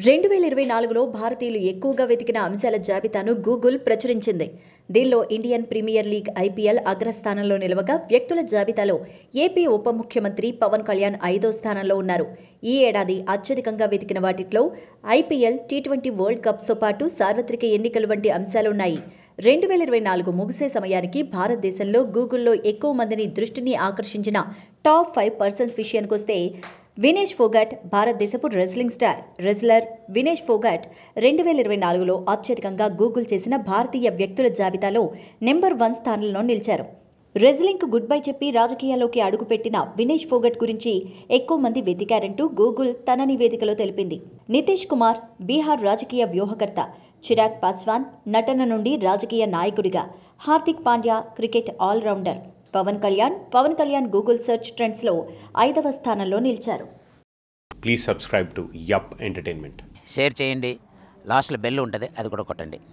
2024లో భారతీయులు ఎక్కువగా వెతికిన అంశాల జాబితాను గూగుల్ ప్రచురించింది. దీనిలో ఇండియన్ ప్రీమియర్ లీగ్ ఐపీఎల్ అగ్రస్థానంలో నిలవగా, వ్యక్తుల జాబితాలో ఏపీ ఉప ముఖ్యమంత్రి పవన్ కళ్యాణ్ 5వ స్థానంలో ఉన్నారు. ఈ ఏడాది అత్యధికంగా వెతికిన వాటిలో ఐపీఎల్, టీ20 వరల్డ్ కప్స్తో పాటు సార్వత్రిక ఎన్నికలు వంటి అంశాలున్నాయి. 2024 ముగిసే సమయానికి భారతదేశంలో గూగుల్లో ఎక్కువ మందిని దృష్టిని ఆకర్షించిన టాప్ 5 పర్సన్స్ విషయానికొస్తే, వినేష్ ఫోగాట్ భారతదేశపు wrestling star. Wrestler Vinesh Phogat 2024లో అత్యధికంగా గూగుల్ చేసిన భారతీయ వ్యక్తుల జాబితాలో నెంబర్ 1 స్థానంలో నిలిచారు. రెజ్లింగ్కు గుడ్ బై చెప్పి రాజకీయాల్లోకి అడుగుపెట్టిన వినేష్ ఫోగట్ గురించి ఎక్కువ మంది వెతికారంటూ గూగుల్ తన నివేదికలో తెలిపింది. నితీష్ కుమార్ బీహార్ రాజకీయ వ్యూహకర్త, చిరాగ్ పాస్వాన్ నటన నుండి రాజకీయ నాయకుడిగా, Hardik Pandya cricket all rounder, Pawan Kalyan Google search ట్రెండ్స్లో 5వ స్థానంలో నిలిచారు. Please subscribe to Yup entertainment. Share చేయండి, లాస్ట్లో బెల్ ఉంటుంది, అది కూడా కొట్టండి.